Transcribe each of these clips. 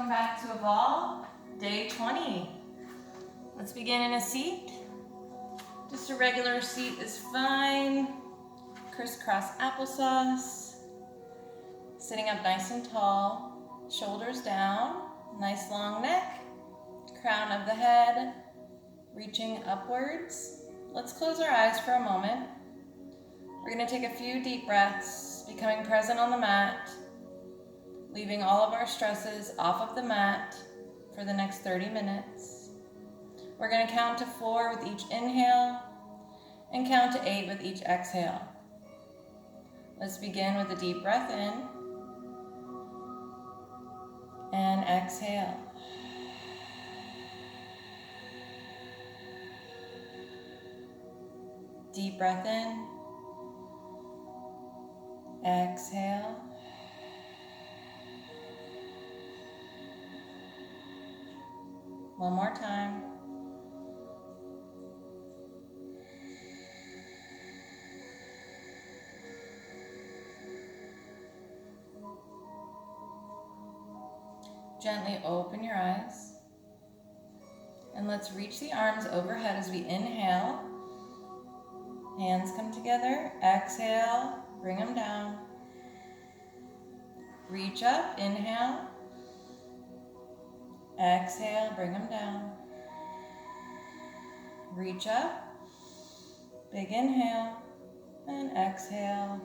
welcome back to Evolve, day 20. Let's begin in a seat. Just a regular seat is fine. Crisscross applesauce. Sitting up nice and tall, shoulders down, nice long neck, crown of the head, reaching upwards. Let's close our eyes for a moment. We're going to take a few deep breaths, becoming present on the mat, leaving all of our stresses off of the mat for the next 30 minutes. We're going to count to 4 with each inhale and count to 8 with each exhale. Let's begin with a deep breath in and exhale. Deep breath in, exhale. One more time. Gently open your eyes. And let's reach the arms overhead as we inhale. Hands come together. Exhale, bring them down. Reach up, inhale. Exhale, bring them down. Reach up, big inhale, and exhale.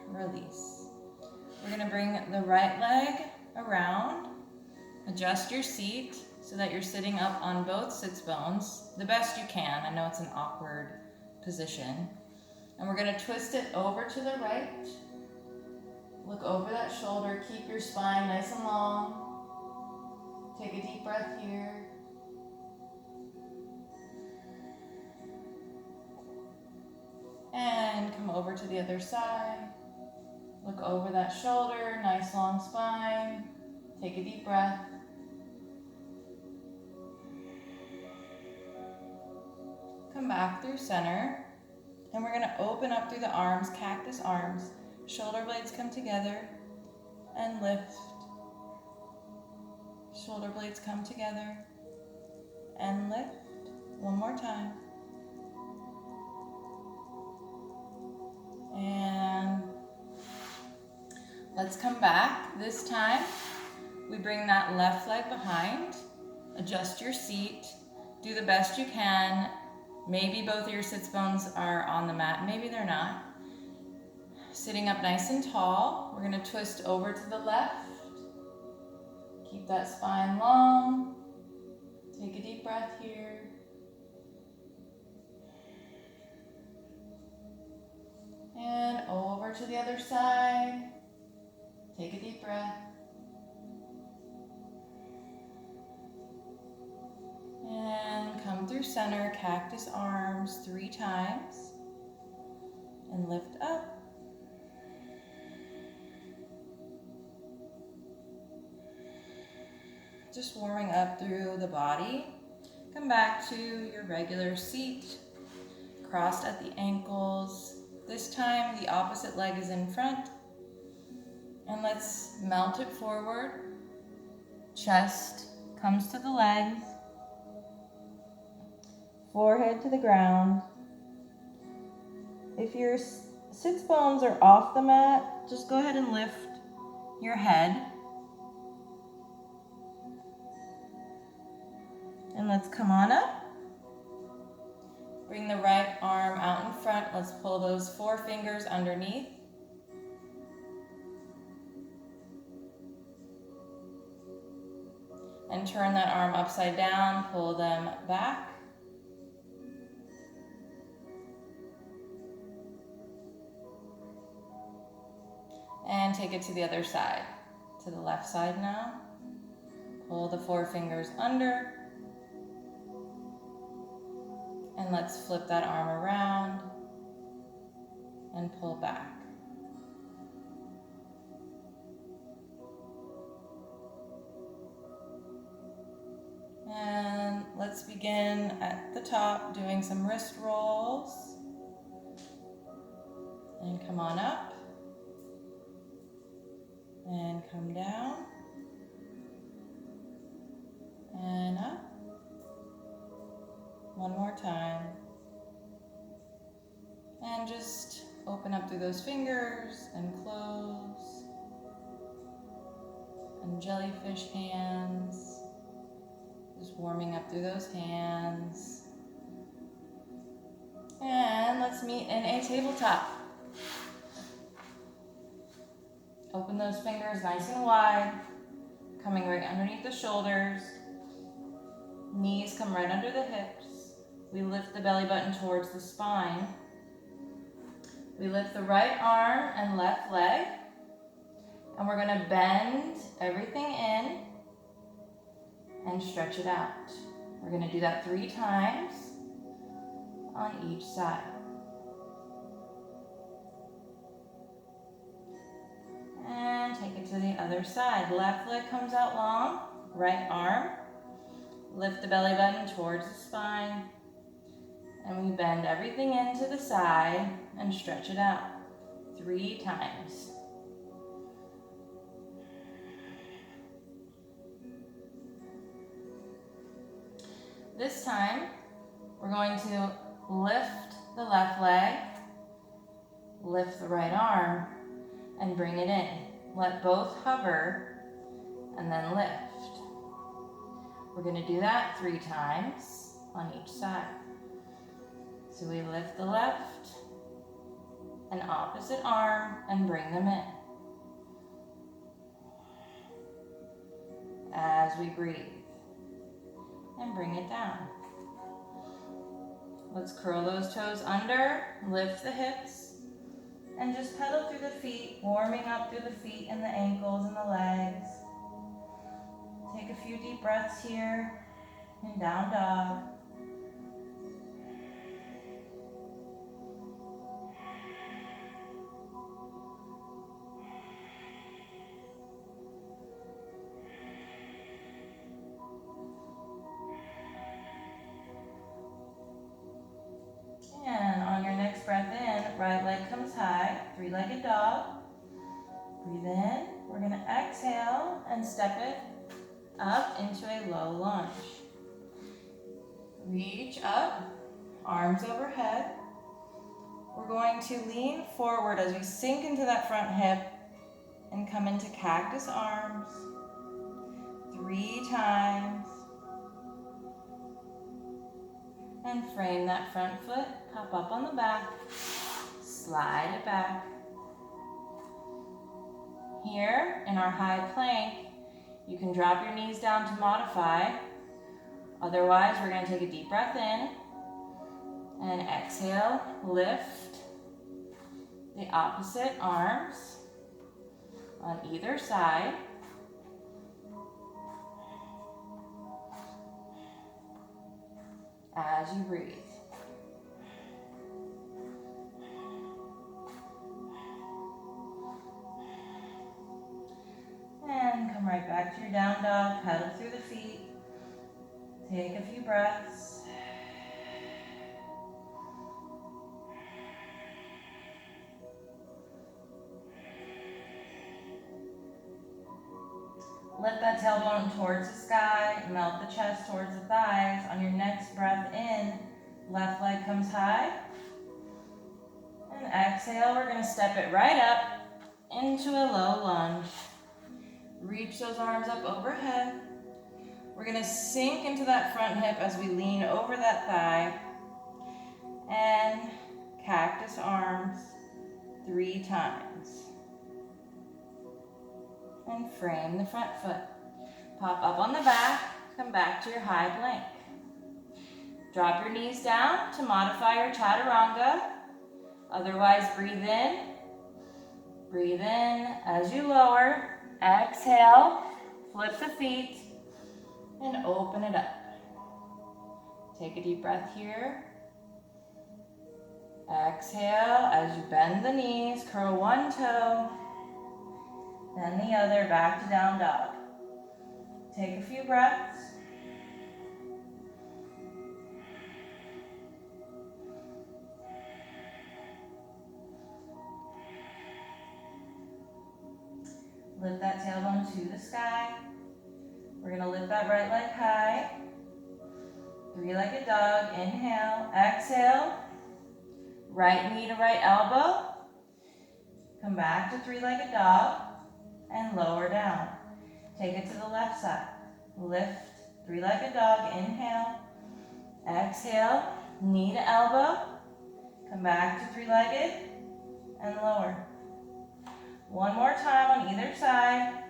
Release. We're going to bring the right leg around. Adjust your seat so that you're sitting up on both sits bones the best you can. I know it's an awkward position. And we're going to twist it over to the right. Look over that shoulder. Keep your spine nice and long. Take a deep breath here. And come over to the other side. Look over that shoulder. Nice long spine. Take a deep breath. Come back through center. And we're going to open up through the arms, cactus arms. Shoulder blades come together and lift. Shoulder blades come together and lift. One more time. And let's come back. This time, we bring that left leg behind. Adjust your seat. Do the best you can. Maybe both of your sits bones are on the mat. Maybe they're not. Sitting up nice and tall, we're going to twist over to the left. Keep that spine long. Take a deep breath here. And over to the other side. Take a deep breath. And come through center, cactus arms 3 times. And lift up. Just warming up through the body. Come back to your regular seat, crossed at the ankles. This time the opposite leg is in front. And let's melt it forward. Chest comes to the legs. Forehead to the ground. If your sits bones are off the mat, just go ahead and lift your head. And let's come on up. Bring the right arm out in front. Let's pull those 4 fingers underneath. And turn that arm upside down. Pull them back. And take it to the other side. To the left side now. Pull the 4 fingers under. And let's flip that arm around and pull back. And let's begin at the top doing some wrist rolls. And come on up. And Come down and up. One more time. And just open up through those fingers and close. And jellyfish hands. Just warming up through those hands. And let's meet in a tabletop. Open those fingers nice and wide, coming right underneath the shoulders. Knees come right under the hips. We lift the belly button towards the spine. We lift the right arm and left leg. And we're gonna bend everything in and stretch it out. We're gonna do that 3 times on each side. And take it to the other side. Left leg comes out long, right arm. Lift the belly button towards the spine. And we bend everything into the side and stretch it out 3 times. This time, we're going to lift the left leg, lift the right arm, and bring it in. Let both hover, and then lift. We're going to do that 3 times on each side. So we lift the left and opposite arm and bring them in. As we breathe. And bring it down. Let's curl those toes under, lift the hips, and just pedal through the feet, warming up through the feet and the ankles and the legs. Take a few deep breaths here in down dog. And on your next breath in, right leg comes high, 3-legged dog. Breathe in. We're going to exhale and step it up into a low lunge. Reach up, arms overhead. We're going to lean forward as we sink into that front hip and come into cactus arms 3 times. And frame that front foot, pop up on the back, slide it back. Here in our high plank, you can drop your knees down to modify. Otherwise, we're going to take a deep breath in and exhale, lift the opposite arms on either side. As you breathe. And come right back to your down dog, pedal through the feet. Take a few breaths. Lift that tailbone towards the sky, melt the chest towards the thighs. On your next breath in, left leg comes high. And exhale, we're gonna step it right up into a low lunge. Reach those arms up overhead. We're gonna sink into that front hip as we lean over that thigh. And cactus arms 3 times. And frame the front foot. Pop up on the back, come back to your high plank. Drop your knees down to modify your chaturanga. Otherwise, breathe in. Breathe in as you lower. Exhale, flip the feet, and open it up. Take a deep breath here. Exhale as you bend the knees, curl one toe, then the other, back to down dog. Take a few breaths. Lift that tailbone to the sky. We're gonna lift that right leg high. Three-legged dog, inhale, exhale. Right knee to right elbow. Come back to three-legged dog and lower down. Take it to the left side. Lift, three-legged dog, inhale, exhale, knee to elbow. Come back to three-legged and lower. One more time on either side.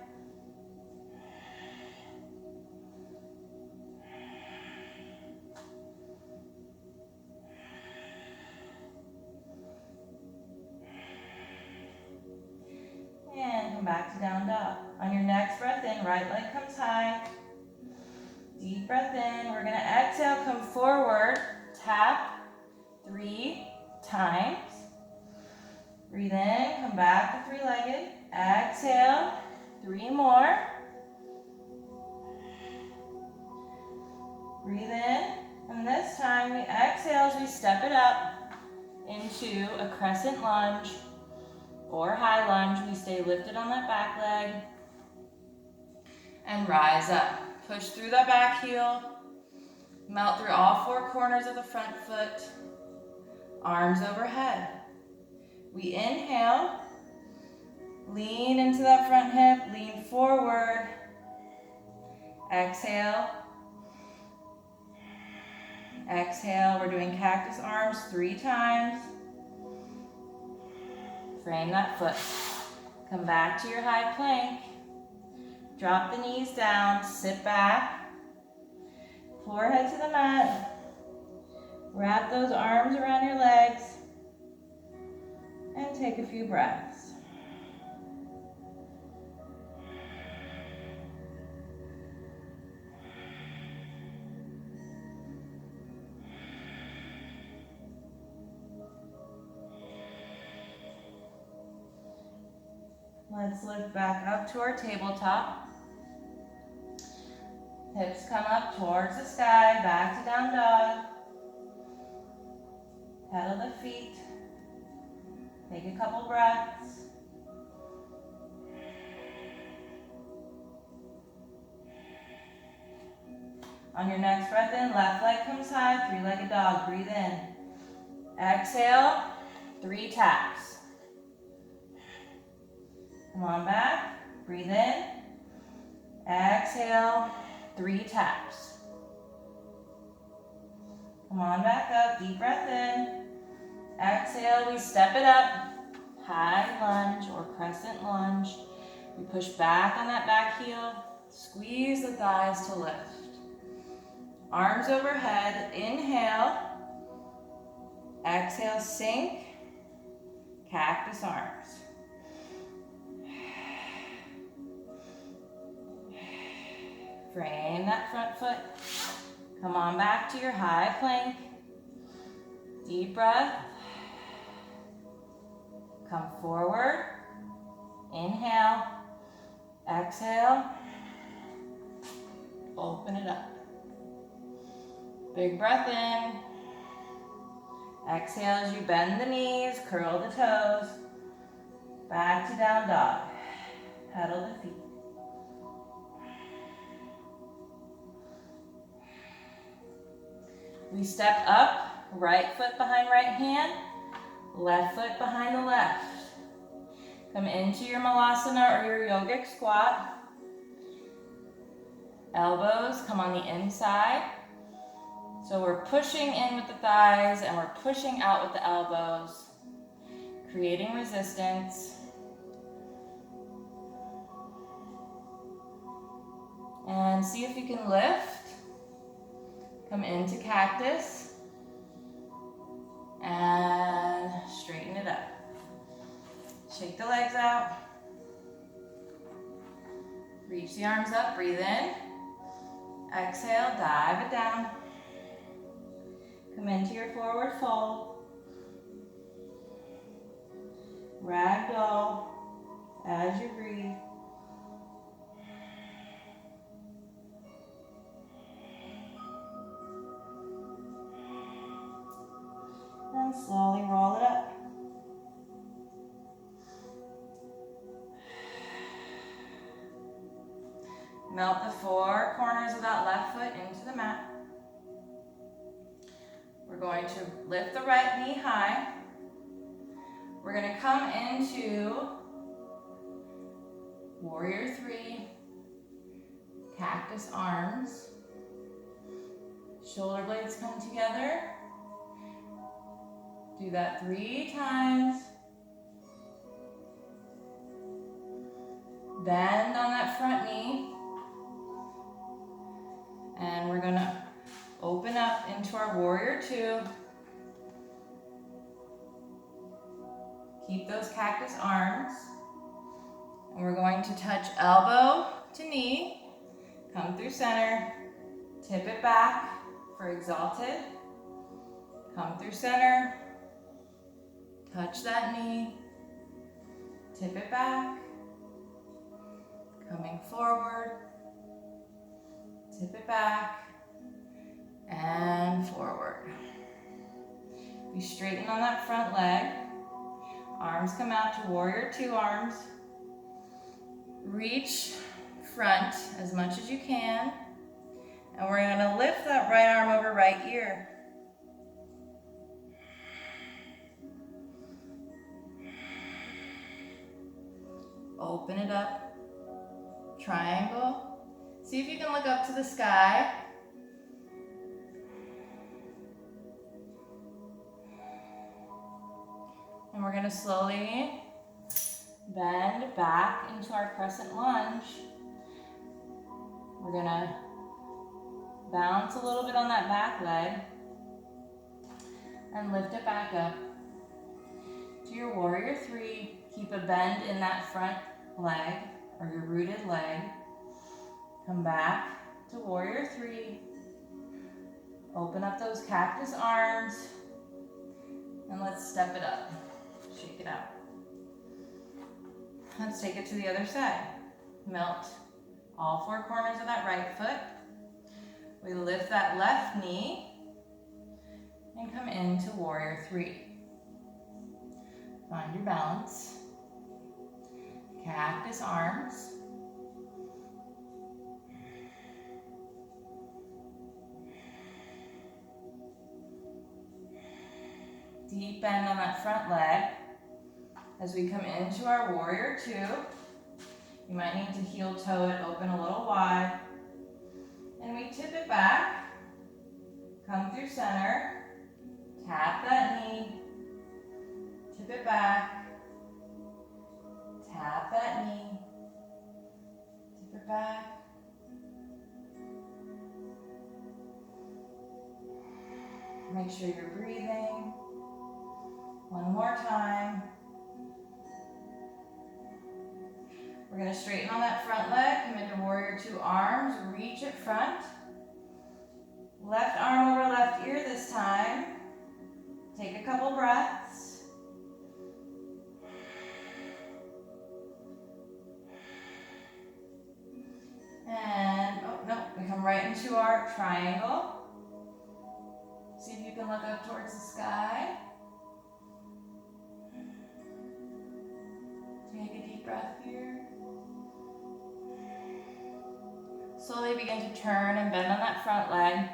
And come back to down dog. On your next breath in, right leg comes high. Deep breath in. We're going to exhale, come forward, tap 3 times. Breathe in, come back to three-legged. Exhale, 3 more. Breathe in, and this time we exhale as we step it up into a crescent lunge or high lunge. We stay lifted on that back leg and rise up. Push through that back heel, melt through all 4 corners of the front foot, arms overhead. We inhale, lean into that front hip, lean forward. Exhale. Exhale, we're doing cactus arms 3 times. Frame that foot. Come back to your high plank. Drop the knees down, sit back. Forehead to the mat. Wrap those arms around your legs. And take a few breaths. Let's lift back up to our tabletop. Hips come up towards the sky, back to down dog. Pedal the feet. Take a couple breaths. On your next breath in, left leg comes high, three-legged dog. Breathe in. Exhale, 3 taps. Come on back. Breathe in. Exhale, 3 taps. Come on back up. Deep breath in. Exhale, we step it up. High lunge or crescent lunge. We push back on that back heel. Squeeze the thighs to lift. Arms overhead. Inhale. Exhale, sink. Cactus arms. Frame that front foot. Come on back to your high plank. Deep breath. Come forward. Inhale. Exhale. Open it up. Big breath in. Exhale as you bend the knees, curl the toes. Back to down dog. Pedal the feet. We step up, right foot behind right hand, left foot behind the left. Come into your malasana or your yogic squat. Elbows come on the inside. So we're pushing in with the thighs and we're pushing out with the elbows, creating resistance. And see if you can lift. Come into cactus and straighten it up. Shake the legs out. Reach the arms up, breathe in. Exhale, dive it down. Come into your forward fold. Ragdoll as you breathe. And slowly roll it up. Melt the four corners of that left foot into the mat. We're going to lift the right knee high. We're going to come into Warrior Three, cactus arms. Shoulder blades come together. Do that 3 times. Bend on that front knee. And we're going to open up into our Warrior Two. Keep those cactus arms. And we're going to touch elbow to knee. Come through center. Tip it back for exalted. Come through center. Touch that knee. Tip it back. Coming forward. Tip it back. And forward. We straighten on that front leg. Arms come out to Warrior Two arms. Reach front as much as you can. And we're going to lift that right arm over right ear. Open it up. Triangle. See if you can look up to the sky. And we're going to slowly bend back into our crescent lunge. We're going to bounce a little bit on that back leg and lift it back up to your Warrior Three. Keep a bend in that front leg or your rooted leg. Come back to Warrior Three. Open up those cactus arms and let's step it up. Shake it out. Let's take it to the other side. Melt all 4 corners of that right foot. We lift that left knee and come into Warrior Three. Find your balance. Cactus arms. Deep bend on that front leg. As we come into our Warrior Two, you might need to heel toe it open a little wide. And we tip it back, come through center, tap that knee, tip it back, tap that knee, tip it back. Make sure you're breathing. One more time. We're going to straighten on that front leg, come into Warrior Two arms, reach it front. Left arm over left ear this time. Take a couple breaths. And, oh no, we come right into our triangle. See if you can look up towards the sky. Take a deep breath here. Slowly begin to turn and bend on that front leg.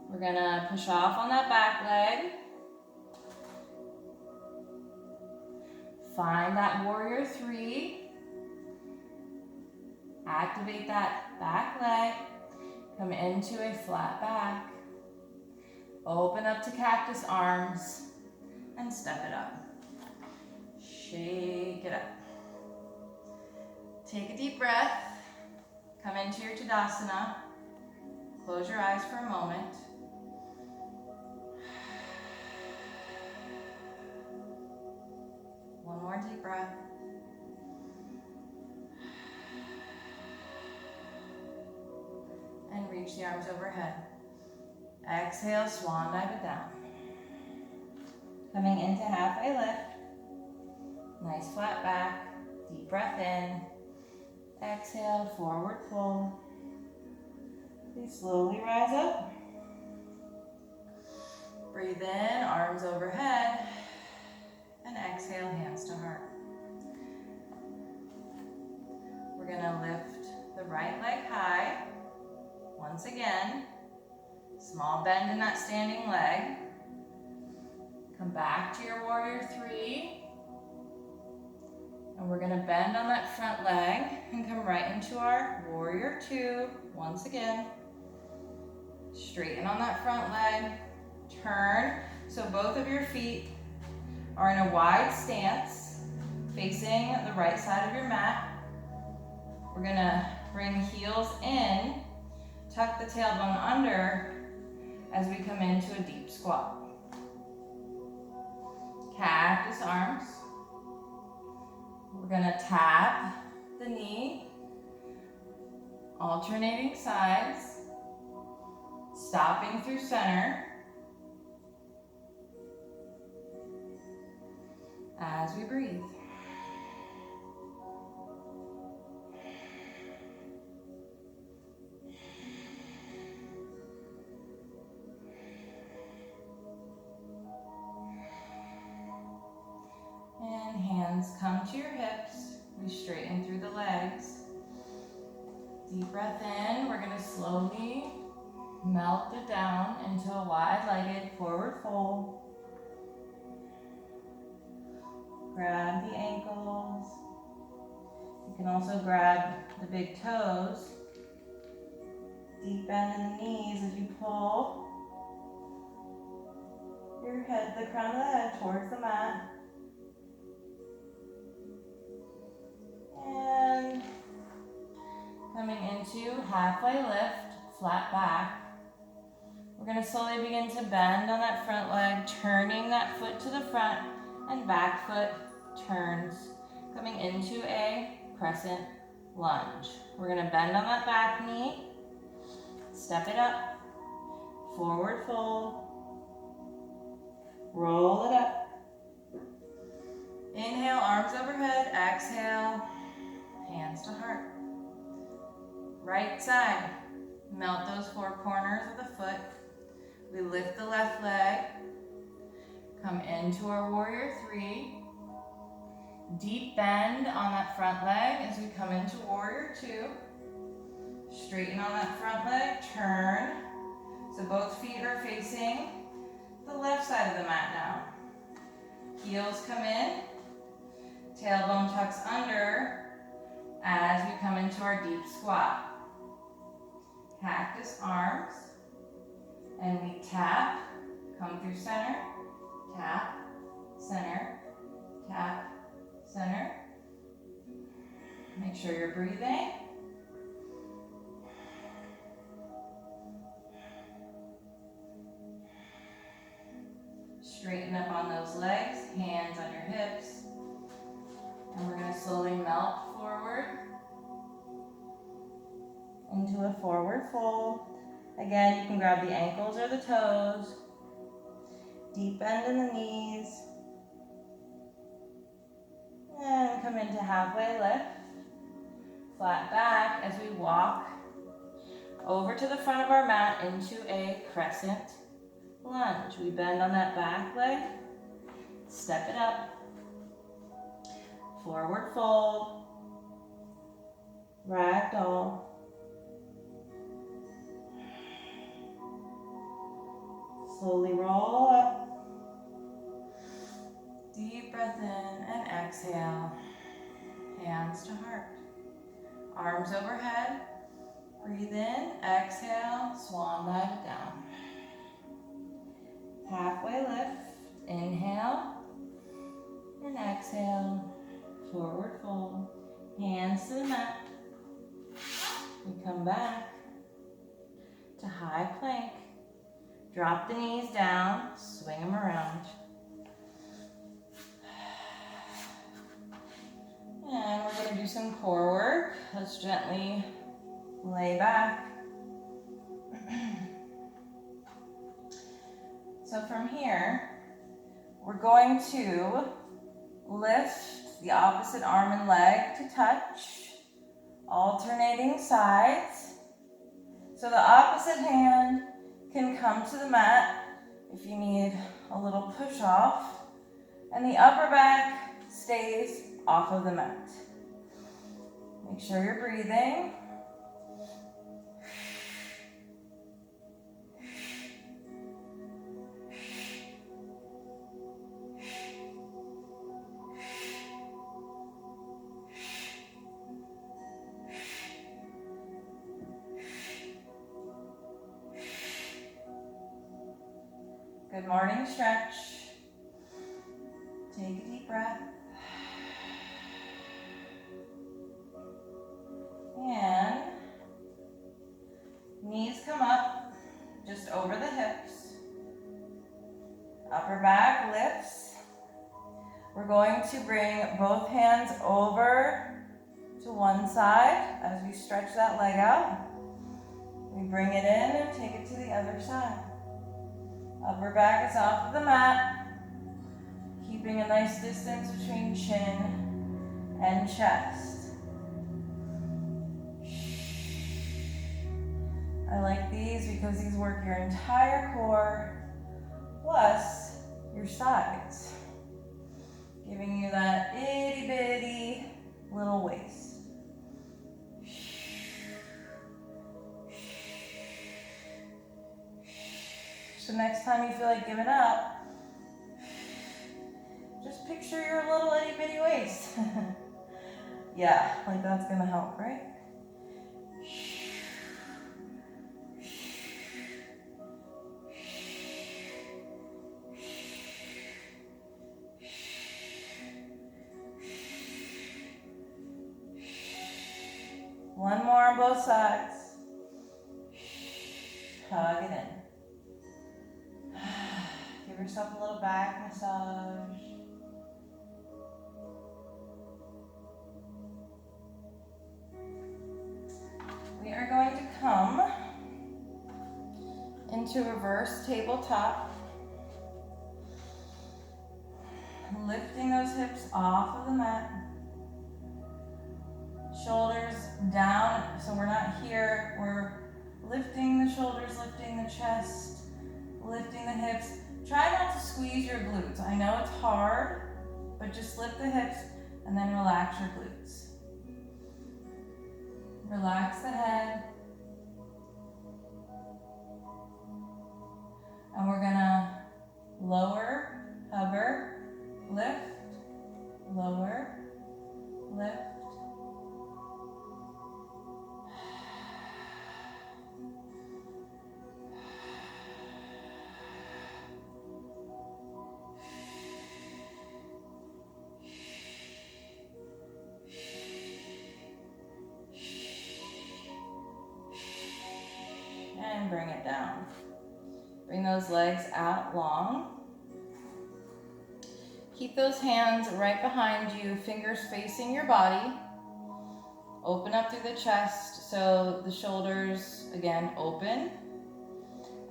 We're going to push off on that back leg. Find that Warrior Three. Activate that back leg. Come into a flat back. Open up to cactus arms and step it up. Shake it up. Take a deep breath. Come into your Tadasana. Close your eyes for a moment. One more deep breath. And reach the arms overhead. Exhale, swan dive it down. Coming into halfway lift. Nice flat back. Deep breath in. Exhale, forward fold. Please slowly rise up. Breathe in, arms overhead. And exhale, hands to heart. We're going to lift Once again, small bend in that standing leg. Come back to your warrior three. And we're gonna bend on that front leg and come right into our warrior two. Once again, straighten on that front leg, turn. So both of your feet are in a wide stance, facing the right side of your mat. We're gonna bring heels in, tuck the tailbone under as we come into a deep squat. Cactus arms. We're gonna tap the knee, alternating sides, stopping through center as we breathe. And hands come to your hips. We straighten through the legs. Deep breath in. We're going to slowly melt it down into a wide-legged forward fold. Grab the ankles. You can also grab the big toes. Deep bend in the knees as you pull your head, the crown of the head towards the mat. And coming into halfway lift, flat back. We're going to slowly begin to bend on that front leg, turning that foot to the front, and back foot turns, coming into a crescent lunge. We're going to bend on that back knee, step it up, forward fold, roll it up. Inhale, arms overhead, exhale, hands to heart. Right side, melt those four corners of the foot. We lift the left leg, come into our warrior three. Deep bend on that front leg as we come into warrior two. Straighten on that front leg, turn. So both feet are facing the left side of the mat now. Heels come in, tailbone tucks under as we come into our deep squat. Cactus arms, and we tap, come through center, tap, center, tap, center. Make sure you're breathing. Straighten up on those legs, hands on your hips. And we're going to slowly melt forward into a forward fold. Again, you can grab the ankles or the toes. Deep bend in the knees. And come into halfway lift. Flat back as we walk over to the front of our mat into a crescent lunge. We bend on that back leg. Step it up. Forward fold. Ragdoll. Slowly roll up. Deep breath in and exhale. Hands to heart. Arms overhead. Breathe in, exhale, swan dive down. Halfway lift. Inhale and exhale. Forward fold. Hands to the mat. We come back to high plank. Drop the knees down, swing them around. And we're going to do some core work. Let's gently lay back. So from here, we're going to lift the opposite arm and leg to touch, alternating sides. So the opposite hand can come to the mat if you need a little push off, and the upper back stays off of the mat. Make sure you're breathing. Good morning stretch. Take a deep breath. And knees come up, just over the hips. Upper back lifts. We're going to bring both hands over to one side as we stretch that leg out. We bring it in and take it to the other side. Upper back is off of the mat, keeping a nice distance between chin and chest. I like these because these work your entire core plus your sides, giving you that itty bitty little waist. So next time you feel like giving up, just picture your little itty bitty waist. Yeah, like that's gonna help, right? One more on both sides. Hug it in. Give yourself a little back massage. We are going to come into reverse tabletop. Lifting those hips off of the mat. Shoulders down, so we're not here. We're lifting the shoulders, lifting the chest, lifting the hips. Try not to squeeze your glutes. I know it's hard, but just lift the hips and then relax your glutes. Relax the head. And we're gonna lower, hover, lift, lower, lift. And bring it down. Bring those legs out long. Keep those hands right behind you, fingers facing your body. Open up through the chest, so the shoulders, again, open.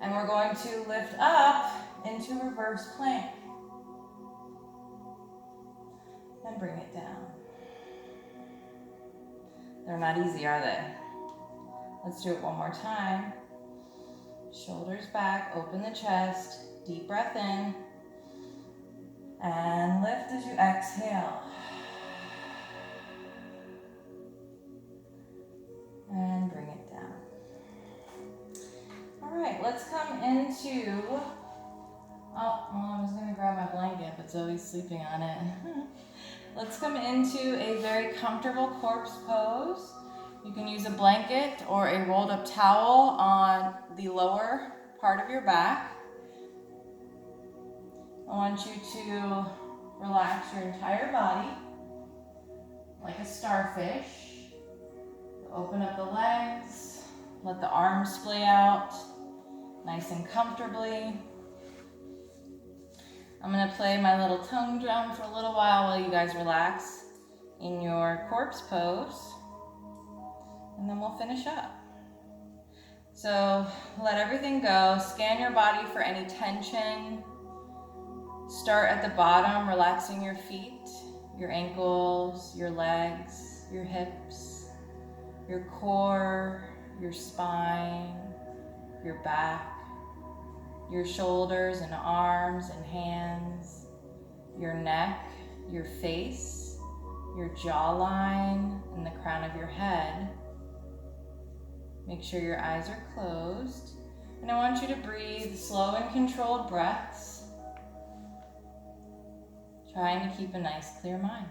And we're going to lift up into reverse plank. And bring it down. They're not easy, are they? Let's do it one more time. Shoulders back, open the chest, deep breath in, and lift as you exhale. And bring it down. All right, let's come into, I was gonna grab my blanket, but Zoe's sleeping on it. Let's come into a very comfortable corpse pose. You can use a blanket or a rolled up towel on the lower part of your back. I want you to relax your entire body like a starfish. Open up the legs, let the arms splay out nice and comfortably. I'm gonna play my little tongue drum for a little while you guys relax in your corpse pose. And then we'll finish up. So let everything go. Scan your body for any tension. Start at the bottom, relaxing your feet, your ankles, your legs, your hips, your core, your spine, your back, your shoulders and arms and hands, your neck, your face, your jawline, and the crown of your head. Make sure your eyes are closed. And I want you to breathe slow and controlled breaths, trying to keep a nice, clear mind.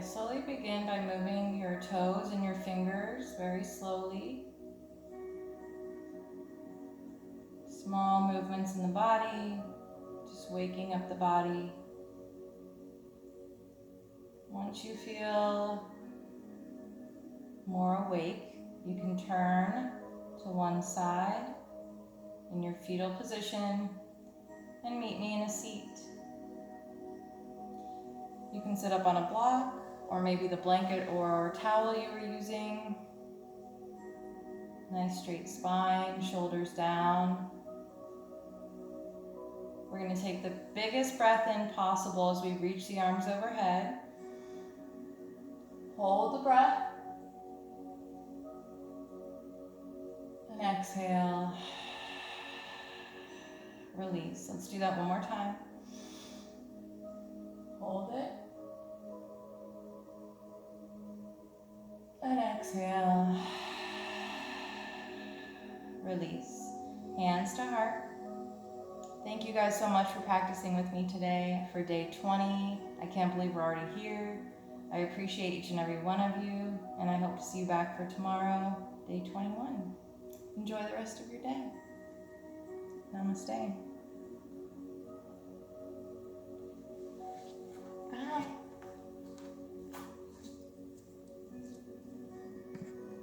Good. Slowly begin by moving your toes and your fingers very slowly. Small movements in the body, just waking up the body. Once you feel more awake, you can turn to one side in your fetal position and meet me in a seat. You can sit up on a block, or maybe the blanket or towel you were using. Nice straight spine, shoulders down. We're going to take the biggest breath in possible as we reach the arms overhead. Hold the breath. And exhale. Release. Let's do that one more time. Hold it. And exhale. Release. Hands to heart. Thank you guys so much for practicing with me today for day 20. I can't believe we're already here. I appreciate each and every one of you, and I hope to see you back for tomorrow, day 21. Enjoy the rest of your day. Namaste.